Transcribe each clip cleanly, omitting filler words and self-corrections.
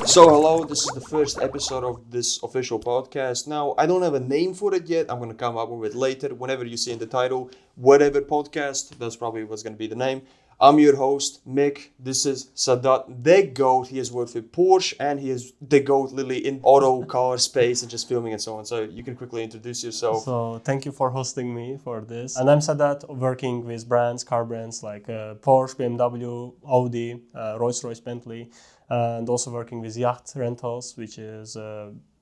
So hello, this is the first episode of this official podcast. Now, I don't have a name for it yet. I'm going to come up with it later. Whenever you see in the title, whatever podcast, that's probably what's going to be the name. I'm your host, Mick. This is Sadat, the GOAT. He has worked with Porsche and he is the GOAT literally in auto, car, space, and just filming and so on. So you can quickly introduce yourself. So thank you for hosting me for this. And I'm Sadat, working with car brands like Porsche, BMW, Audi, Rolls-Royce, Bentley, and also working with yacht rentals, which is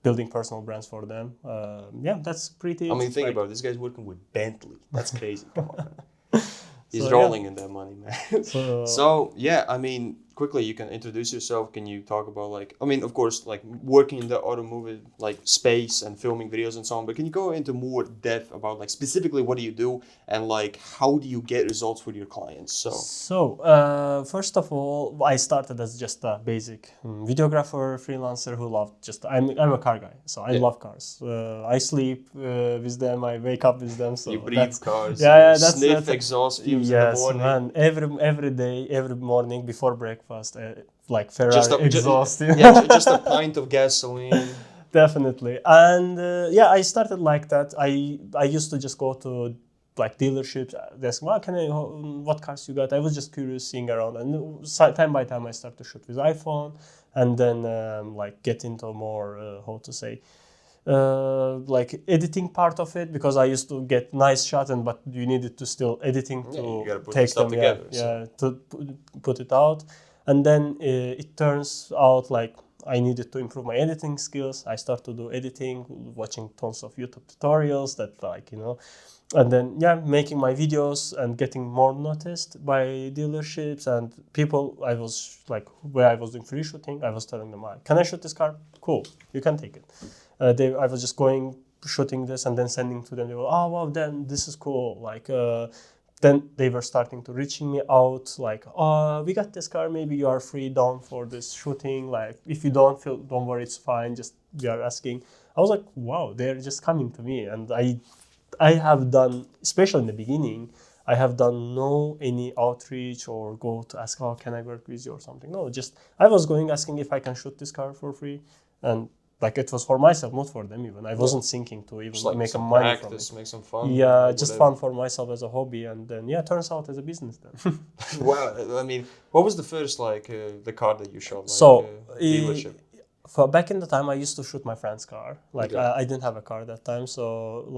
building personal brands for them. That's pretty. I mean, think about it. This guy's working with Bentley. That's crazy. Come on, man. He's rolling in that money, man. So, I mean, quickly, you can introduce yourself. Can you talk about, of course, working in the automotive, space and filming videos and so on. But can you go into more depth about, specifically what do you do and, how do you get results for your clients? So, first of all, I started as just a basic videographer, freelancer who loved I'm a car guy, so I love cars. I sleep with them, I wake up with them. So you breathe cars, sniff exhaust fumes in the morning. Man, every day, every morning before breakfast, Ferrari exhaust. Just a pint of gasoline. Definitely. And I started like that. I used to just go to dealerships, ask, what cars you got? I was just curious, seeing around, and time by time I started to shoot with iPhone, and then get into more editing part of it, because I used to get nice shots, but you needed to still editing to take them together, to put it out. And then it turns out I needed to improve my editing skills. I started to do editing, watching tons of YouTube tutorials and then making my videos and getting more noticed by dealerships and people. I was where I was doing free shooting, I was telling them, can I shoot this car? Cool, you can take it. I was just shooting this and then sending to them. They were, oh wow, then this is cool. Then they were starting to reaching me out, we got this car, maybe you are free down for this shooting. If you don't worry, it's fine. Just we are asking. I was like, wow, they're just coming to me. And I have done, especially in the beginning, I have done no any outreach or go to ask, can I work with you or something? No, just I was going asking if I can shoot this car for free, and it was for myself, not for them even. I wasn't thinking to even make some money from it. Make some fun. Yeah, just fun for myself as a hobby, and then turns out as a business then. Well, I mean, what was the first the car that you shot? Dealership. For back in the time, I used to shoot my friend's car. I didn't have a car at that time, so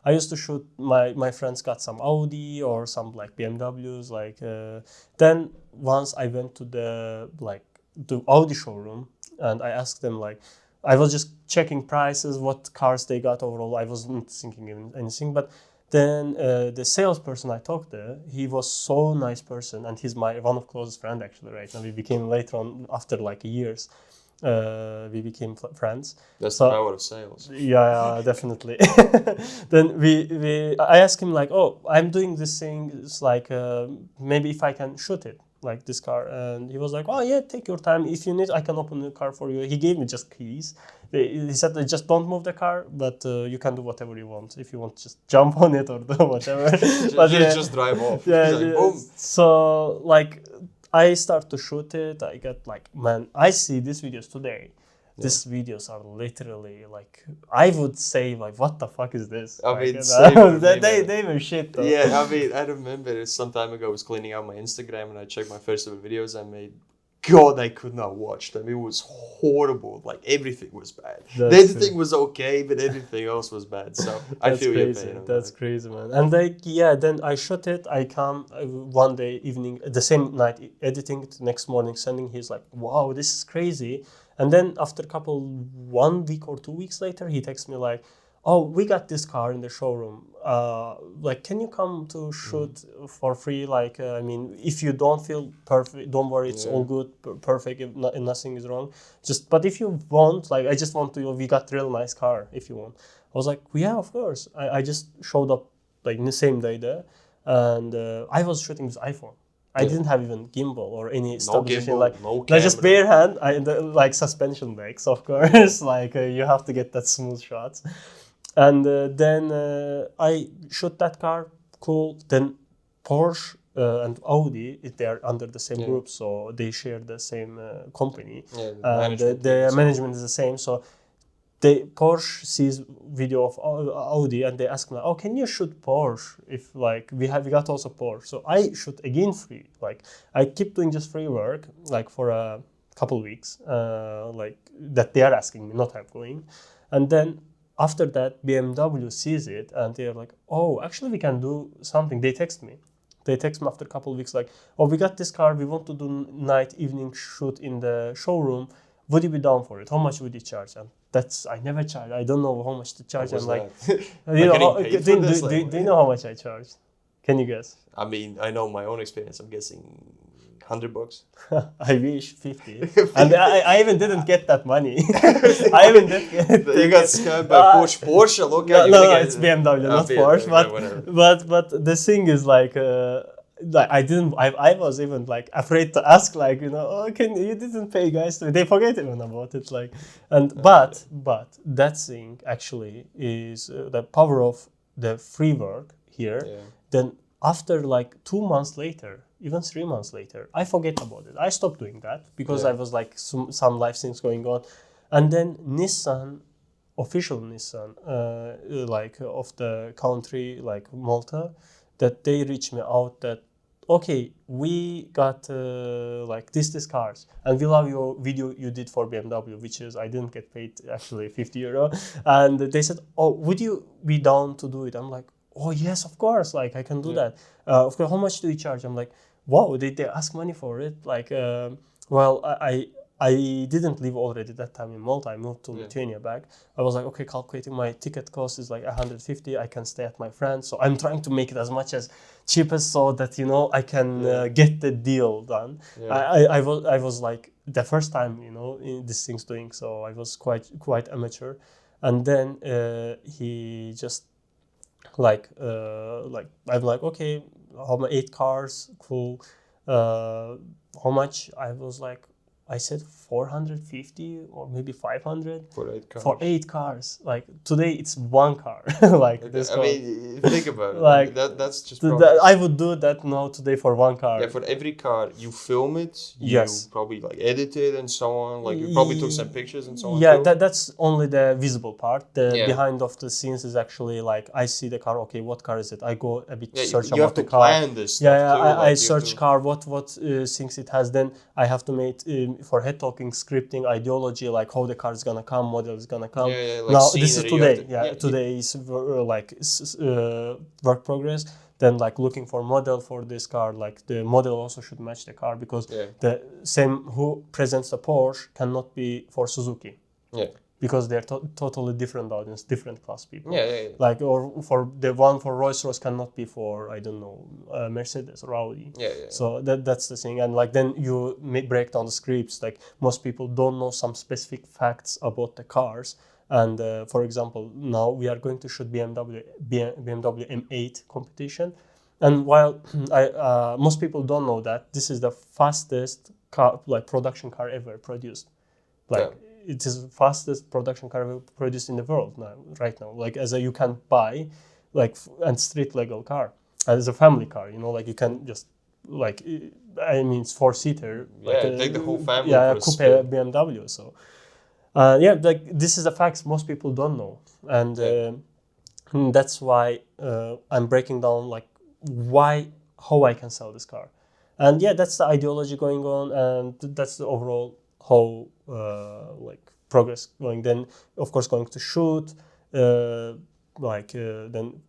I used to shoot my friends got some Audi or some BMWs. Then once I went to the Audi showroom, and I asked them I was just checking prices, what cars they got overall. I wasn't thinking anything, but then the salesperson I talked to, he was so nice person, and he's my one of closest friend actually right now. We became later on, after years, we became friends. That's the power of sales. Yeah, definitely. Then I asked him I'm doing this thing. It's maybe if I can shoot it. This car, and he was like, oh yeah, take your time, if you need I can open the car for you. He gave me just keys. He said, just don't move the car, but you can do whatever you want. If you want, just jump on it or do whatever. just drive off. Boom. So I start to shoot it. I get man, I see these videos today. These videos are literally I would say what the fuck is this? I mean, they were shit though. Yeah, I mean, I remember some time ago I was cleaning out my Instagram and I checked my first ever videos I made. God, I could not watch them. It was horrible. Everything was bad. The editing was okay, but everything else was bad. So I feel your pain. That's crazy, man. And then I shot it. I come one day evening, the same night, editing it. Next morning, sending. He's like, wow, this is crazy. And then after 1 week or 2 weeks later, he texts me oh, we got this car in the showroom. Can you come to shoot for free? I mean, if you don't feel perfect, don't worry, it's all good, perfect, if nothing is wrong. But if you want, I just want to, we got real nice car, if you want. I was like, yeah, of course. I just showed up in the same day there, and I was shooting with iPhone. I didn't have even gimbal or any stabilization. No camera. Just bare hand, suspension brakes, of course. You have to get that smooth shots. And then I shot that car, cool. Then Porsche and Audi, they're under the same group, so they share the same company. And the management is the same. So Porsche sees video of Audi and they ask me, oh, can you shoot Porsche if like we got also Porsche? So I shoot again free. Like I keep doing just free work like for a couple weeks, like that they are asking me, not I'm going. And then after that, BMW sees it and they're like, oh, actually we can do something. They text me after a couple of weeks like, oh, we got this car, we want to do evening shoot in the showroom. Would you be down for it? How much would you charge? And I never charge. I don't know how much to charge. I'm like, do you know how much I charge? Can you guess? I mean, I know my own experience. I'm guessing $100. I wish 50. And I even didn't get that money. I even didn't get You got scammed by Porsche. Look at no, it's BMW, not Porsche. But the thing is like I was even like afraid to ask, like, you know, oh, you didn't pay guys, they forget even about it, like, and but that thing actually is the power of the free work here. Then after like 2 months later, even 3 months later, I forget about it. I stopped doing that because I was like some life things going on. And then official Nissan, like of the country, like Malta, that they reached me out that, okay, we got like this cars and we love your video you did for BMW, which is, I didn't get paid actually €50. And they said, oh, would you be down to do it? I'm like, oh yes, of course, like I can do that. Of course, how much do you charge? I'm like, wow, they ask money for it. Like, well, I didn't live already that time in Malta. I moved to Lithuania back. I was like, okay, calculating my ticket cost is like 150. I can stay at my friend's. So I'm trying to make it as much as cheapest so that, you know, I can get the deal done. I was like the first time, you know, in these things doing. So I was quite amateur. And then he just like I'm like, okay, how many 8 cars, cool. How much? I was like, I said 450 or maybe 500 for 8 cars. Like today it's 1 car. Like this. I mean, think about it. Like that's just. I would do that now today for 1 car. Yeah, for every car you film it. You probably like edit it and so on. Like you probably took some pictures and so on. Yeah, that's only the visible part. The behind of the scenes is actually like I see the car. Okay, what car is it? I go a bit search about the car. You have to plan this stuff too. I search car. What things it has. Then I have to make for head talking, scripting, ideology, like how the car is gonna come, model is gonna come. Like now this is today. Today is work progress. Then like looking for model for this car, like the model also should match the car because the same who presents the Porsche cannot be for Suzuki. Because they're totally different audience, different class people. Like, or for the one for Rolls-Royce cannot be for, I don't know, Mercedes or Audi. So that's the thing. And like then you break down the scripts. Like most people don't know some specific facts about the cars. And for example, now we are going to shoot BMW M8 competition. And while most people don't know that this is the fastest car, like production car ever produced. Like. It is the fastest production car ever produced in the world right now. Like you can buy, like, and street legal car as a family car. You know, like you can just like, I mean, it's 4-seater. Take the whole family. Coupe BMW. So, like this is the facts most people don't know, and that's why I'm breaking down like how I can sell this car, and that's the ideology going on, and that's the overall. How like progress going, then of course going to shoot, then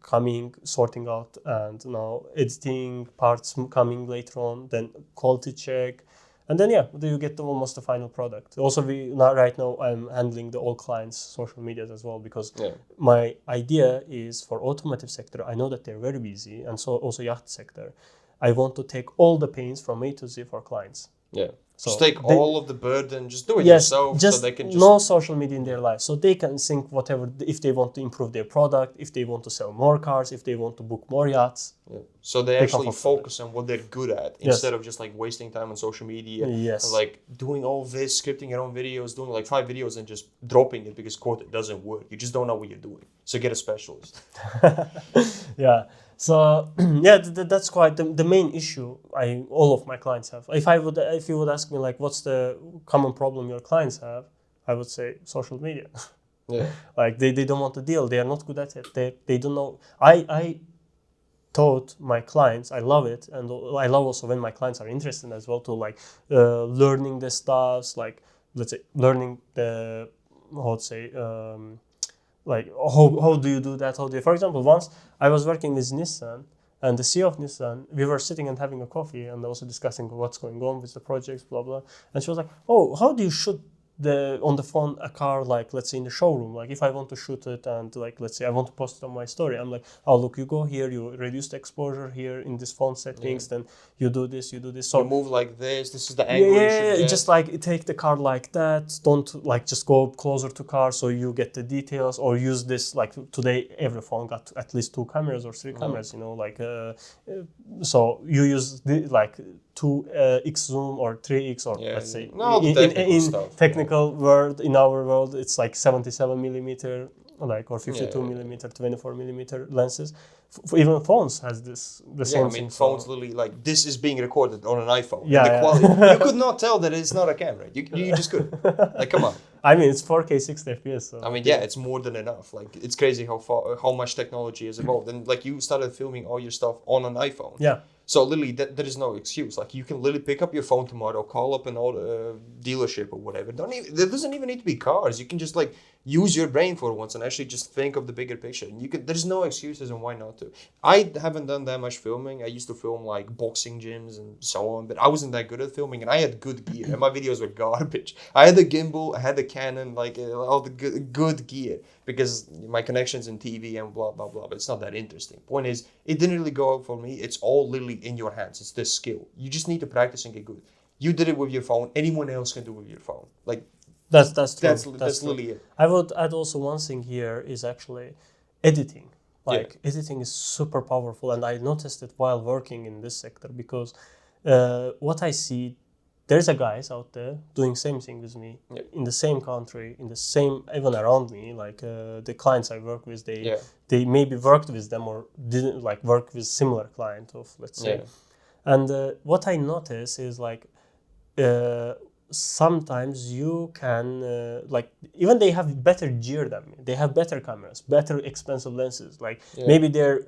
coming, sorting out, and now editing parts coming later on, then quality check, and then you get almost the final product. Also right now I'm handling the all clients social medias as well because my idea is for automotive sector. I know that they're very busy, and so also yacht sector. I want to take all the pains from A to Z for clients. So just take all of the burden, just do it yourself, so they can just... no social media in their life, so they can think whatever, if they want to improve their product, if they want to sell more cars, if they want to book more yachts. So they actually focus on what they're good at instead of just like wasting time on social media and like doing all this, scripting your own videos, doing like 5 videos and just dropping it because quote it doesn't work. You just don't know what you're doing. So get a specialist. So yeah, that's quite the main issue all of my clients have. If you would ask me like what's the common problem your clients have, I would say social media. Yeah. Like they don't want to deal. They are not good at it. They don't know. I taught my clients, I love it, and I love also when my clients are interested as well to like learning the stuffs, like let's say learning the how to say like how do you do that? How do you, for example, once I was working with Nissan and the CEO of Nissan, we were sitting and having a coffee and also discussing what's going on with the projects, blah blah. And she was like, "Oh, how do you shoot on the phone a car, like let's say in the showroom, like if I want to shoot it and like let's say I want to post it on my story, I'm like, oh look, you go here, you reduce the exposure here in this phone settings, then you do this, so you move like this is the angle you should get. Just like take the car like that, don't like just go closer to car so you get the details, or use this, like today every phone got at least 2 cameras or 3 cameras, you know, like so you use like 2x zoom or 3x, or let's say in technical world, in our world it's like 77 millimeter, like, or 52 millimeter, 24 millimeter lenses. Even phones has the same thing. Phones literally like this is being recorded on an iPhone. The quality, you could not tell that it's not a camera. You just couldn't. Like, come on. I mean, it's 4K 60 FPS. So. I mean, yeah, it's more than enough. Like, it's crazy how much technology has evolved. And like, you started filming all your stuff on an iPhone. Yeah. So literally, there is no excuse. Like, you can literally pick up your phone tomorrow, call up an auto dealership or whatever. There doesn't even need to be cars. You can just like use your brain for once and actually just think of the bigger picture. And there's no excuses on why not to. I haven't done that much filming. I used to film like boxing gyms and so on, but I wasn't that good at filming, and I had good gear. And my videos were garbage. I had the gimbal, I had the Canon, like all the good gear, because my connections in TV and blah blah blah. But it's not that interesting. Point is, it didn't really go out for me. It's all literally in your hands. It's this skill. You just need to practice and get good. You did it with your phone. Anyone else can do it with your phone. Like that's true. That's literally it. I would add also one thing here is actually editing. Like editing is super powerful, and I noticed it while working in this sector, because what I see, there's a guys out there doing same thing with me in the same country, in the same, even around me, like the clients I work with, they maybe worked with them or didn't like work with similar client of, let's say. And what I notice is like sometimes you can like even they have better gear than me. They have better cameras, better expensive lenses. Like maybe their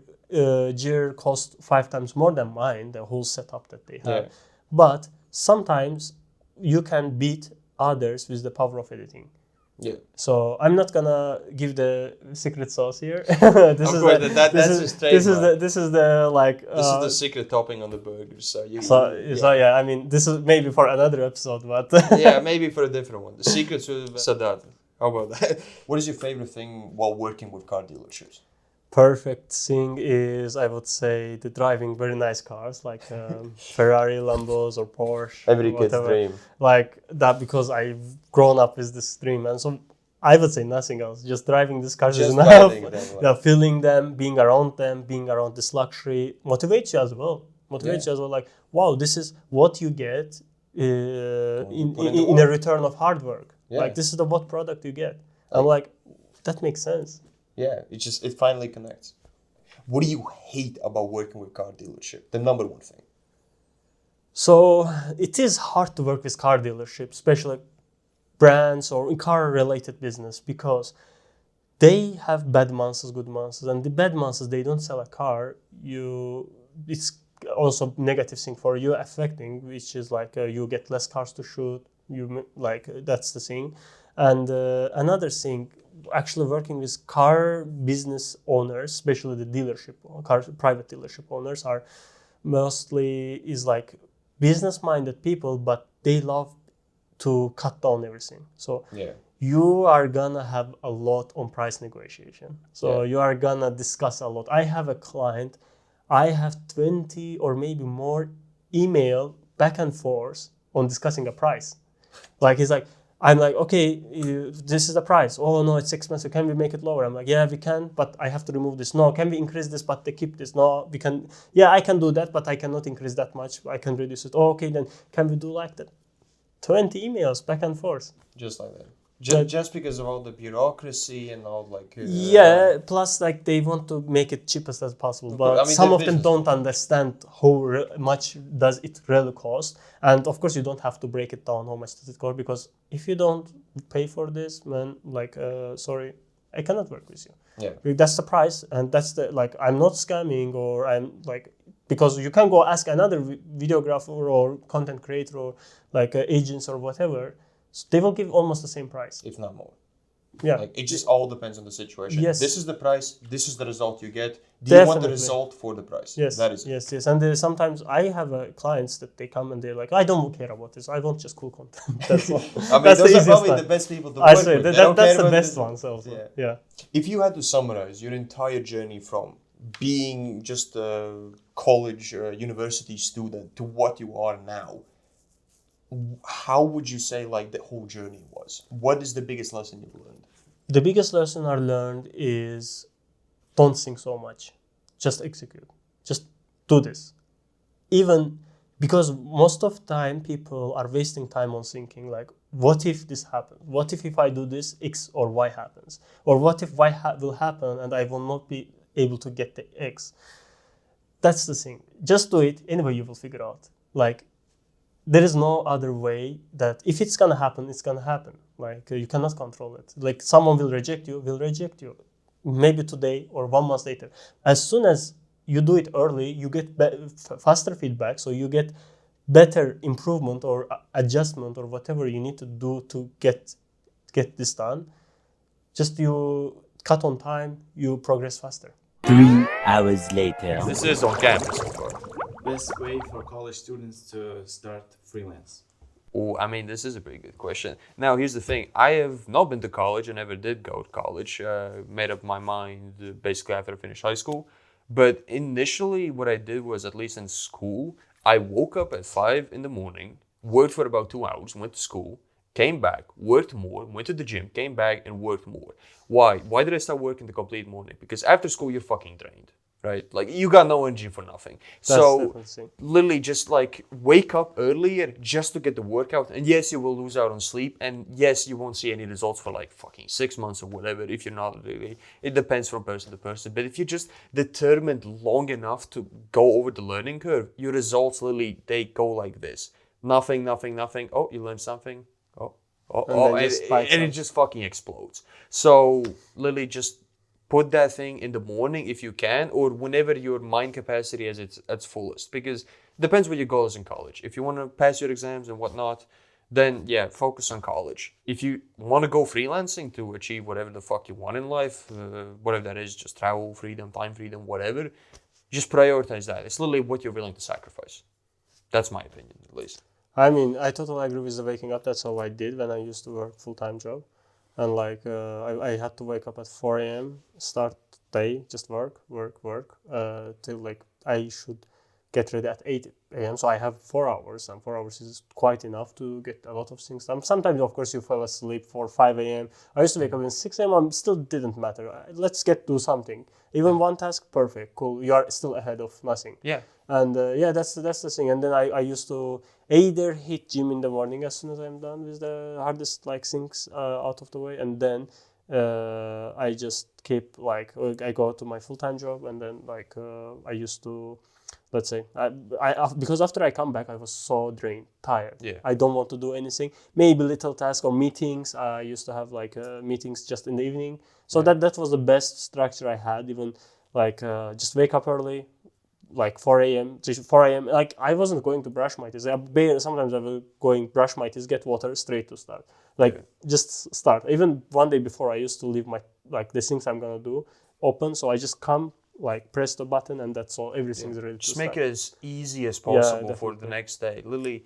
gear cost 5 times more than mine, the whole setup that they have. But sometimes you can beat others with the power of editing. So I'm not gonna give the secret sauce here. This is the secret topping on the burger. So I mean, this is maybe for another episode, but maybe for a different one. The secrets with Sadat. How about that? What is your favorite thing while working with car dealerships? Perfect thing is, I would say, the driving very nice cars like Ferrari, Lambos, or Porsche. Every kid's dream. Like that, because I've grown up with this dream, and so I would say nothing else. Just driving these cars is enough. Feeling them, being around this luxury motivates you as well. Like, wow, this is what you get in a return of hard work. Like, this is the what product you get. I'm like, that makes sense. Yeah, it finally connects. What do you hate about working with car dealership? The number one thing. So it is hard to work with car dealerships, especially brands or in car-related business, because they have bad months, good months, and the bad months they don't sell a car. It's also negative thing for you affecting, which is like you get less cars to shoot. That's the thing, and another thing. Actually working with car business owners, especially the private dealership owners, are mostly is like business-minded people, but they love to cut down everything. So you are gonna have a lot on price negotiation. So you are gonna discuss a lot. I have a client, I have 20 or maybe more email back and forth on discussing a price. Like he's like, I'm like, okay, this is the price. Oh no, it's expensive. Can we make it lower? I'm like, yeah, we can, but I have to remove this. No, can we increase this, but they keep this? No, we can. Yeah, I can do that, but I cannot increase that much. I can reduce it. Oh, okay, then can we do like that? 20 emails back and forth. Just like that. Just because of all the bureaucracy and all plus like they want to make it cheapest as possible, Of but course, I mean, some the of them business. don't understand how much does it really cost. And of course you don't have to break it down how much does it cost, because if you don't pay for this, man, like sorry, I cannot work with you. Yeah. That's the price, and that's the, like, I'm not scamming, or I'm like, because you can go ask another videographer or content creator or like agents or whatever, so they will give almost the same price, If not more. yeah. Like, it just all depends on the situation. Yes. This is the price. This is the result you get. Do you want the Definitely. result for the price? Yes, That is it. yes. And sometimes I have clients that they come and they're like, I don't care about this. I want just cool content. That's all. I mean, That's those the are probably easiest the best people to I work say with. that's the best ones also. Yeah. If you had to summarize your entire journey from being just a college or university student to what you are now, how would you say like the whole journey was? What is the biggest lesson you've learned? The biggest lesson I learned is don't think so much. Just execute. Just do this. Even because most of time people are wasting time on thinking like, what if this happens? What if I do this, X or Y happens? Or what if Y will happen and I will not be able to get the X? That's the thing. Just do it. Anyway, you will figure out. Like, there is no other way that if it's gonna happen, it's gonna happen. Like, you cannot control it. Like, someone will reject you. Maybe today or 1 month later. As soon as you do it early, you get faster feedback, so you get better improvement or adjustment or whatever you need to do to get this done. Just you cut on time, you progress faster. 3 hours later. This is on campus, of course. Best way for college students to start freelance? Oh, I mean, this is a pretty good question. Now, here's the thing. I have not been to college. I never did go to college. Made up my mind basically after I finished high school. But initially, what I did was, at least in school, I woke up at 5 in the morning, worked for about 2 hours, went to school, came back, worked more, went to the gym, came back, and worked more. Why? Why did I start working the complete morning? Because after school, you're fucking drained. Right? Like, you got no energy for nothing. So, literally just like wake up earlier just to get the workout. And yes, you will lose out on sleep. And yes, you won't see any results for like fucking 6 months or whatever if you're not really. It depends from person to person. But if you're just determined long enough to go over the learning curve, your results literally, they go like this. Nothing. Oh, you learned something. And it just fucking explodes. So, literally just put that thing in the morning if you can, or whenever your mind capacity is at its fullest. Because it depends what your goal is in college. If you want to pass your exams and whatnot, then yeah, focus on college. If you want to go freelancing to achieve whatever the fuck you want in life, whatever that is, just travel, freedom, time freedom, whatever, just prioritize that. It's literally what you're willing to sacrifice. That's my opinion, at least. I mean, I totally agree with the waking up. That's how I did when I used to work full-time job. And like, I had to wake up at 4 a.m., start day, just work, till like I should get ready at 8 a.m. So I have 4 hours, and 4 hours is quite enough to get a lot of things done. Sometimes, of course, you fall asleep for 5 a.m. I used to wake up at 6 a.m. Still didn't matter. Let's do something. Even one task, perfect, cool. You are still ahead of nothing. Yeah. And that's the thing. And then I used to either hit gym in the morning as soon as I'm done with the hardest like things out of the way, and then I just keep like I go to my full-time job, and then like I used to, let's say, I because after I come back I was so drained, tired. Yeah. I don't want to do anything. Maybe little tasks or meetings. I used to have like meetings just in the evening. So that was the best structure I had. Even like just wake up early, like 4 a.m. Like I wasn't going to brush my teeth. Sometimes I will going brush my teeth, get water, straight to start. Like just start. Even one day before, I used to leave my like the things I'm gonna do open, so I just come, like press the button, and that's all. Everything's ready. Just make it as easy as possible for the next day. Literally,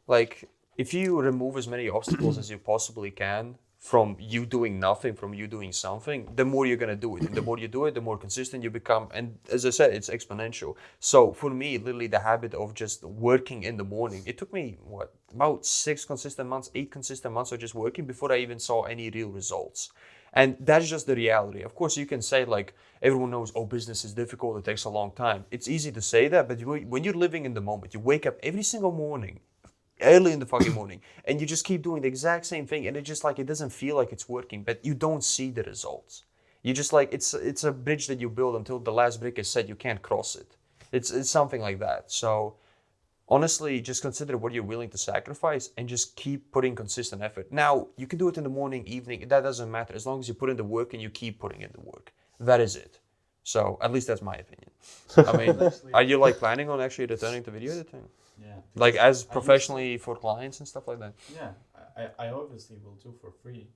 like if you remove as many obstacles as you possibly can from you doing nothing, from you doing something, the more you're going to do it. And the more you do it, the more consistent you become. And as I said, it's exponential. So for me, literally the habit of just working in the morning, it took me, about 8 consistent months of just working before I even saw any real results. And that's just the reality. Of course, you can say like, everyone knows, oh, business is difficult, it takes a long time. It's easy to say that, but when you're living in the moment, you wake up every single morning, early in the fucking morning, and you just keep doing the exact same thing, and it just like, it doesn't feel like it's working, but you don't see the results. You just like, it's a bridge that you build until the last brick is set, you can't cross it. It's something like that. So honestly, just consider what you're willing to sacrifice and just keep putting consistent effort. Now, you can do it in the morning, evening, that doesn't matter. As long as you put in the work and you keep putting in the work. That is it. So, at least that's my opinion. I mean, are you like planning on actually returning to video editing? Yeah. Like as professionally for clients and stuff like that? Yeah, I obviously will do for free.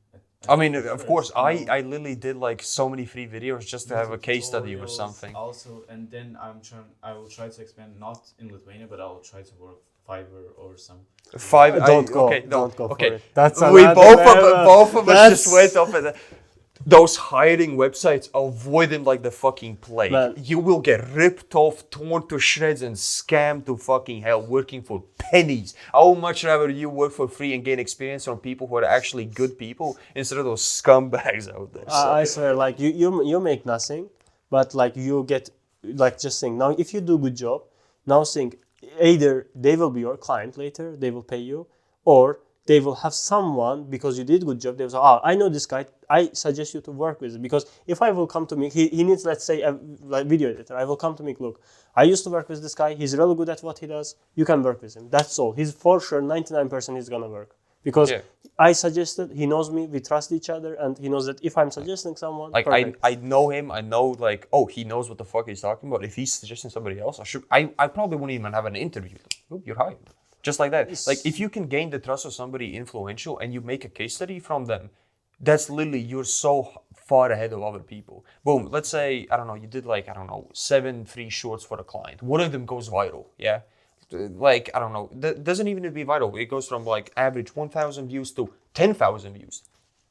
I mean, of course, I literally did like so many free videos just to have a case study or something. Also, and then I will try to expand not in Lithuania, but I will try to work Fiverr or some. Don't go Okay. for it. That's We both of us just went off at that. Those hiring websites, avoid them like the fucking plague. Man. You will get ripped off, torn to shreds, and scammed to fucking hell working for pennies. I would much rather you work for free and gain experience from people who are actually good people instead of those scumbags out there. So. I swear, like you make nothing, but like you get, like just think, now if you do a good job, now think either they will be your client later, they will pay you, or they will have someone, because you did a good job, they will say, I know this guy, I suggest you to work with him. Because if I will come to me, he needs, let's say, a like video editor. I will come to me, look, I used to work with this guy, he's really good at what he does, you can work with him. That's all. He's for sure, 99% he's gonna work. Because I suggested, he knows me, we trust each other, and he knows that if I'm suggesting someone, like I know him, I know like, he knows what the fuck he's talking about. If he's suggesting somebody else, I probably wouldn't even have an interview. Oop, you're hired. Just like that. Like if you can gain the trust of somebody influential and you make a case study from them, that's literally, you're so far ahead of other people. Boom, let's say, I don't know, you did like, 7 free shorts for a client. One of them goes viral, yeah? Like, I don't know, that doesn't even need to be viral. It goes from like average 1,000 views to 10,000 views.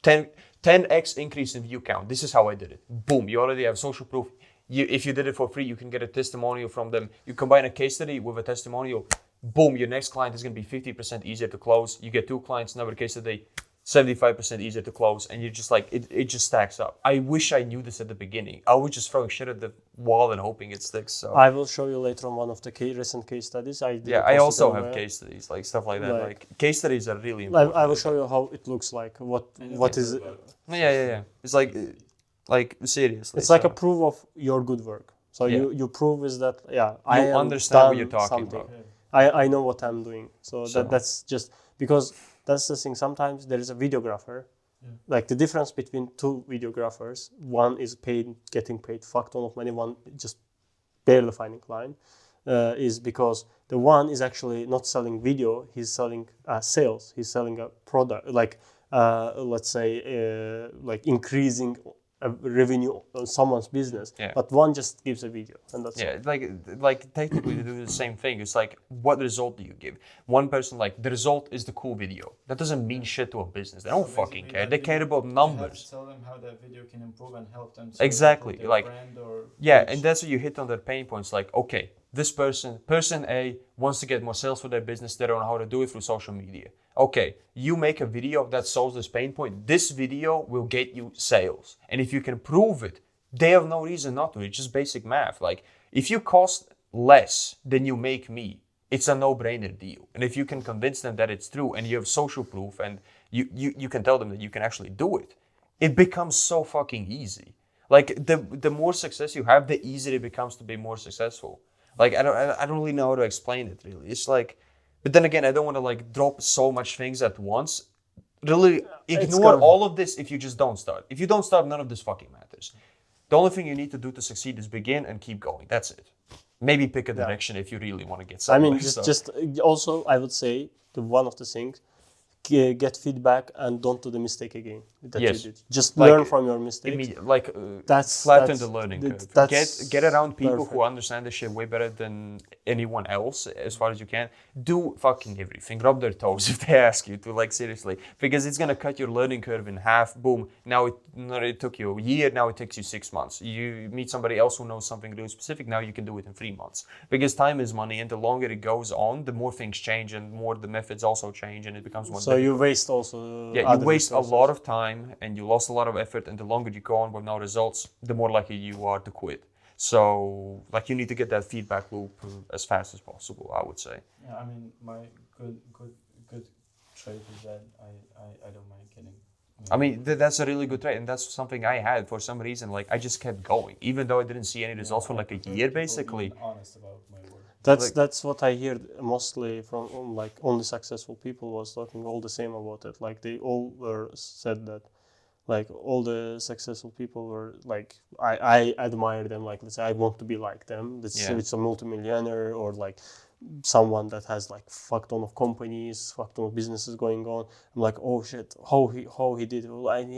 10x increase in view count. This is how I did it. Boom, you already have social proof. If you did it for free, you can get a testimonial from them. You combine a case study with a testimonial. Boom, your next client is going to be 50% easier to close. You get 2 clients, another case study, 75% easier to close. And you're just like, it just stacks up. I wish I knew this at the beginning. I was just throwing shit at the wall and hoping it sticks. So I will show you later on one of the recent case studies. I also have case studies, like stuff like that. Like case studies are really important. I will show you how it looks like. What is it? Yeah. It's like seriously. It's like a proof of your good work. So you prove is that I understand what you're talking about. I know what I'm doing. So that's just because that's the thing. Sometimes there is a videographer. Like the difference between 2 videographers, one is getting paid fuck ton of money, one just barely finding client, is because the one is actually not selling video, he's selling sales, he's selling a product, like let's say like increasing revenue on someone's business, but one just gives a video and that's all. Like technically they do the same thing. It's like, what result do you give? One person, like, the result is the cool video. That doesn't mean shit to a business. They don't fucking care. They care about numbers. You have to tell them how that video can improve and help them. Exactly. Like, brand or and that's what you hit on their pain points. Like, okay, this person A wants to get more sales for their business. They don't know how to do it through social media. Okay, you make a video that solves this pain point. This video will get you sales. And if you can prove it, they have no reason not to. It's just basic math. Like, if you cost less than you make me, it's a no-brainer deal. And if you can convince them that it's true and you have social proof and you can tell them that you can actually do it, it becomes so fucking easy. Like, the more success you have, the easier it becomes to be more successful. Like, I don't really know how to explain it, really. It's like, but then again, I don't want to like drop so much things at once. Really ignore all of this if you just don't start. If you don't start, none of this fucking matters. The only thing you need to do to succeed is begin and keep going. That's it. Maybe pick a direction if you really want to get somewhere. I mean, just also, I would say, one of the things, get feedback and don't do the mistake again that you did. Just learn from your mistakes. Flatten the learning curve. Get around people who understand this shit way better than anyone else as far as you can. Do fucking everything. Rub their toes if they ask you to, like, seriously. Because it's gonna cut your learning curve in half. Boom. Now it took you a year, now it takes you 6 months. You meet somebody else who knows something really specific, now you can do it in 3 months. Because time is money, and the longer it goes on, the more things change and more the methods also change, and it becomes more So you waste also. You waste a lot of time and you lost a lot of effort, and the longer you go on with no results, the more likely you are to quit. So, like, you need to get that feedback loop as fast as possible, I would say. Yeah, I mean, my good that I don't mind getting. I mean, that's a really good trait, and that's something I had for some reason. Like, I just kept going, even though I didn't see any results for like a year, basically. Being honest about my work. That's what I hear mostly from like only successful people was talking all the same about it. Like they all were said that, like all the successful people were like I admire them. Like let's say I want to be like them. It's a multimillionaire or like someone that has like fuck ton of companies, fuck ton of businesses going on. I'm like, oh shit, how he did it.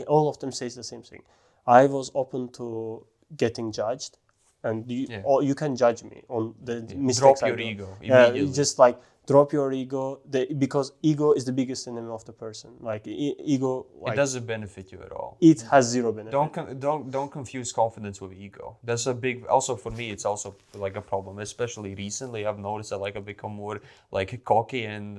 All of them says the same thing. I was open to getting judged, and you can judge me on the mistakes. Drop your ego immediately. Just like drop your ego, because ego is the biggest enemy of the person. Like ego, like, it doesn't benefit you at all. It has zero benefit. Don't confuse confidence with ego. That's a big. Also for me, it's also like a problem. Especially recently, I've noticed that like I've become more like cocky and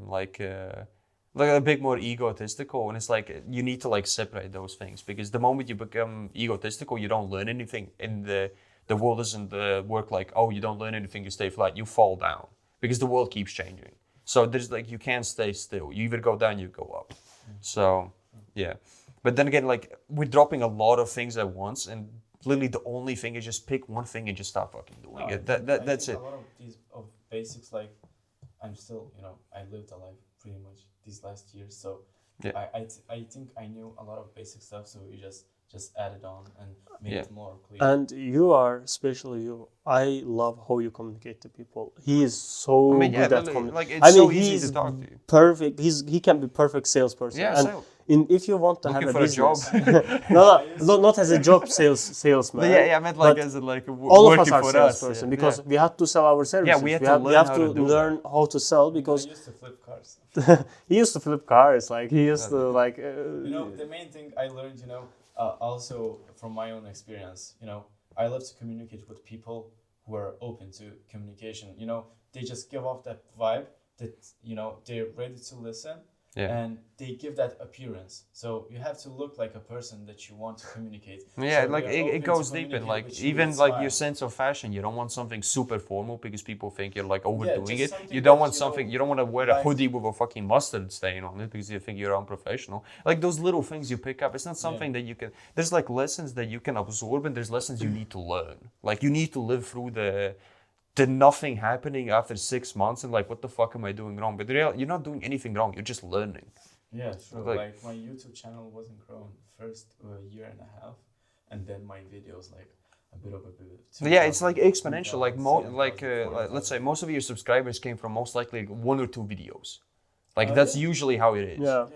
like a bit more egotistical. And it's like you need to like separate those things, because the moment you become egotistical, you don't learn anything. And the world doesn't work like, oh, you don't learn anything, you stay flat, you fall down. Because the world keeps changing. So there's like, you can't stay still. You either go down, you go up. So, yeah. But then again, like, we're dropping a lot of things at once, and literally the only thing is just pick one thing and just stop fucking doing it. That's it. A lot of these basics, like, I'm still, I lived a life pretty much these last years. So yeah. I think I knew a lot of basic stuff. So you just add it on and make it more clear. And you are, especially you, I love how you communicate to people. He is so good at communicating. Like, it's so easy he's to talk to you. Perfect. He can be perfect salesperson. Yeah, and if you want to looking have for business, a job. not as a job salesman. Yeah, I meant like as a, like all of us are for salesperson because we have to sell our services. Yeah, we have to learn how to sell, because I used to flip cars. he used to flip cars. Like he used to like. The main thing I learned, also from my own experience, I love to communicate with people who are open to communication. They just give off that vibe that, they're ready to listen. Yeah. And they give that appearance. So you have to look like a person that you want to communicate. Yeah, so like it goes deep in like even like your sense of fashion. You don't want something super formal because people think you're like overdoing it. You don't want something. You don't want to wear a hoodie with a fucking mustard stain on it because you think you're unprofessional. Like those little things you pick up. It's not something that you can. There's like lessons that you can absorb, and there's lessons you need to learn. Like you need to live through the nothing happening after 6 months and like, what the fuck am I doing wrong? But you're not doing anything wrong. You're just learning. Yeah, true. Like my YouTube channel wasn't grown first year and a half, and then my videos like a bit. Yeah, it's like exponential. Like let's say most of your subscribers came from most likely 1 or 2 videos. Like that's usually how it is. Yeah.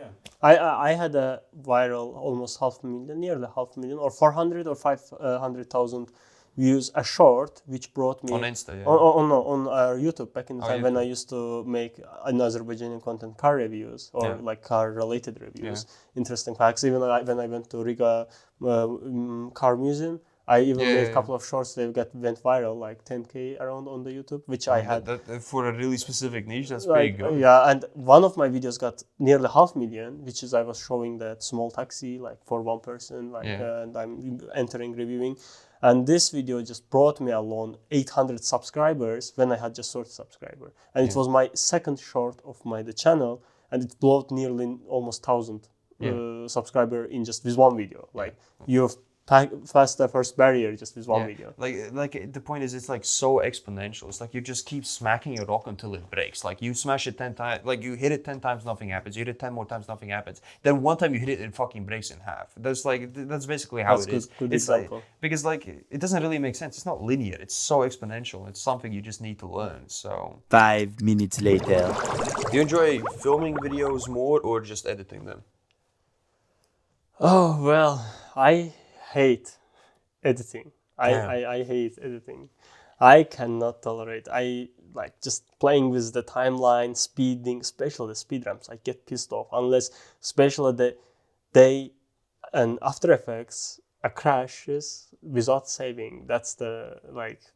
I had a viral almost 500,000, nearly 500,000, or 400 or 500,000 views, a short which brought me on Insta, yeah. on YouTube back in the time when I used to make an Azerbaijani content, car reviews or like car related reviews, interesting facts. Even when I went to Riga car museum, I even made a couple of shorts that went viral, like 10K around on the YouTube, which I had. That for a really specific niche, that's pretty good. Yeah, and one of my videos got nearly 500,000, which is I was showing that small taxi, like for one person, like and I'm entering reviewing. And this video just brought me alone 800 subscribers when I had just 30 subscribers. And it was my second short of the channel, and it blew nearly almost 1,000 subscribers in just this one video. Like you've passed the first barrier just with one video. Like the point is, it's like so exponential. It's like you just keep smacking a rock until it breaks. Like you smash it 10 times, like you hit it 10 times, nothing happens. You hit it 10 more times, nothing happens. Then one time you hit it, it fucking breaks in half. That's basically how it is. Good it's example. like, because like it doesn't really make sense. It's not linear. It's so exponential. It's something you just need to learn. So 5 minutes later. Do you enjoy filming videos more or just editing them? Oh well, I hate editing. I hate editing. I cannot tolerate. I like just playing with the timeline, speeding, especially the speed ramps. I get pissed off unless, especially the day and After Effects, a crashes without saving. That's the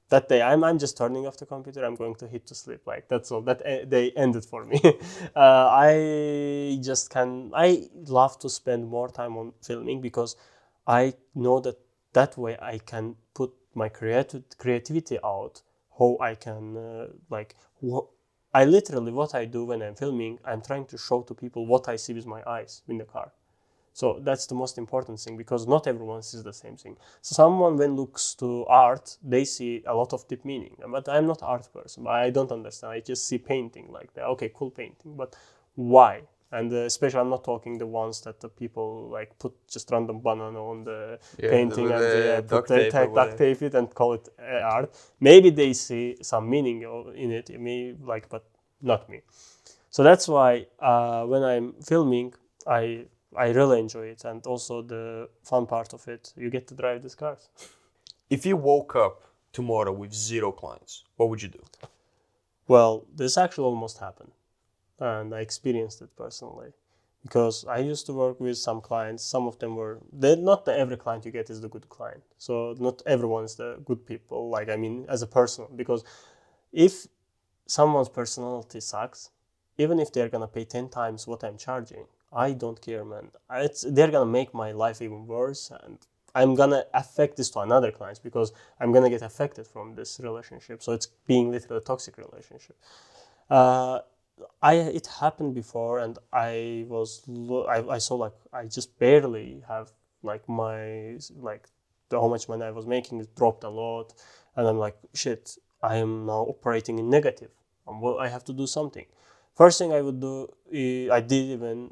that day. I'm just turning off the computer. I'm going to hit to sleep. Like that's all. That day ended for me. I love to spend more time on filming because I know that way I can put my creativity out. How I can I literally, what I do when I'm filming, I'm trying to show to people what I see with my eyes in the car. So that's the most important thing, because not everyone sees the same thing. Someone when looks to art, they see a lot of deep meaning. But I'm not art person. I don't understand. I just see painting like that. Okay, cool painting, but why? And especially, I'm not talking the ones that the people like put just random banana on the painting and they put duct tape it and call it art. Maybe they see some meaning in it, but not me. So that's why when I'm filming, I really enjoy it, and also the fun part of it, you get to drive these cars. If you woke up tomorrow with 0 clients, what would you do? Well, this actually almost happened, and I experienced it personally, because I used to work with some clients. Some of them were not every client you get is the good client. So not everyone is the good people. Like, I mean, as a person, because if someone's personality sucks, even if they're gonna pay 10 times what I'm charging, I don't care, man. They're gonna make my life even worse, and I'm gonna affect this to another clients because I'm gonna get affected from this relationship. So it's being literally a toxic relationship. It happened before, and I saw like I just barely have like how much money I was making it dropped a lot, and I'm like, shit, I am now operating in negative. I have to do something. First thing I would do, I did even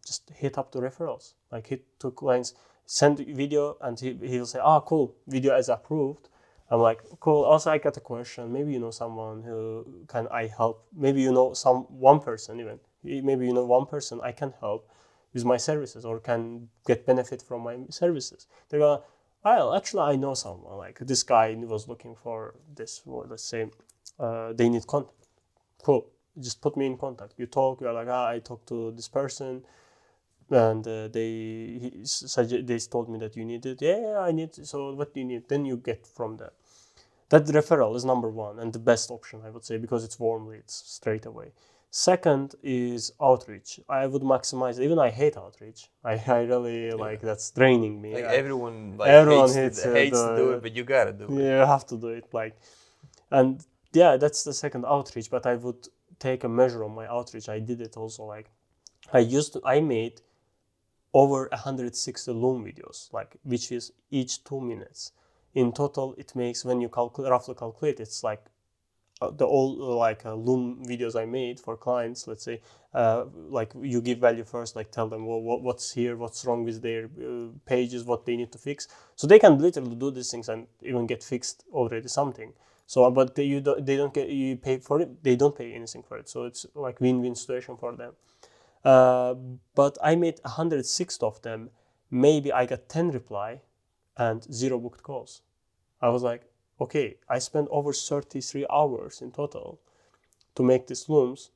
just hit up the referrals, like hit to clients, send video, and he'll say, cool, video is approved. I'm like, cool. Also, I got a question. Maybe you know someone who can I help. Maybe you know one person even. Maybe you know one person I can help with my services or can get benefit from my services. They're going, actually, I know someone. Like this guy was looking for this. Or let's say they need contact. Cool. Just put me in contact. You talk. You're like, I talked to this person. And they told me that you need it. Yeah, I need it. So what do you need? Then you get from that. That referral is number one and the best option, I would say, because it's warm leads straight away. Second is outreach. I would maximize. Even I hate outreach. I really like that's draining me. Like everyone hates to do it, but you gotta do it. You have to do it. And yeah, that's the second outreach. But I would take a measure on my outreach. I did it also. Like I made over 160 Loom videos, which is each 2 minutes. In total, it makes, when you roughly calculate, it's like Loom videos I made for clients. Let's say, you give value first, like tell them what's here, what's wrong with their pages, what they need to fix. So they can literally do these things and even get fixed already something. So, but they don't get, you pay for it. They don't pay anything for it. So it's like win-win situation for them. But I made 106 of them. Maybe I got 10 reply and 0 booked calls. I was like, okay, I spent over 33 hours in total to make these looms.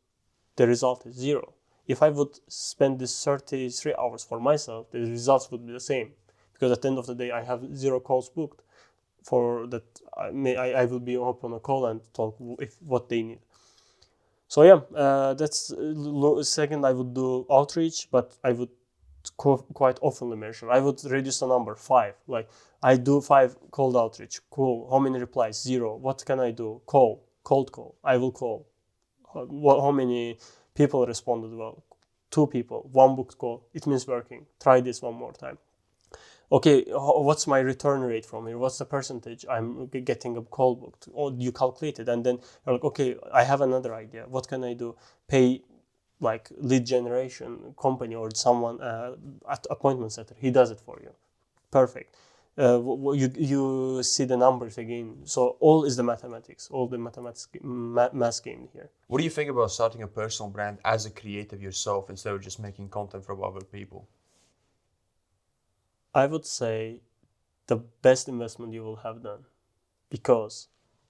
The result is 0. If I would spend this 33 hours for myself, the results would be the same. Because at the end of the day, I have 0 calls booked. For that, I will be open a call and talk what they need. So yeah, that's second. I would do outreach, but I would quite often measure. I would reduce the number 5. Like I do 5 cold outreach. Cool. How many replies? 0. What can I do? Cold call. I will call. How many people responded well? 2 people. 1 booked call. It means working. Try this one more time. Okay, what's my return rate from here? What's the percentage I'm getting a call booked? Or you calculate it, and then you're like, okay, I have another idea. What can I do? Pay like lead generation company or someone at appointment setter. He does it for you. Perfect. You see the numbers again. So all is the mathematics. All the mathematics math game here. What do you think about starting a personal brand as a creative yourself instead of just making content for other people? I would say the best investment you will have done, because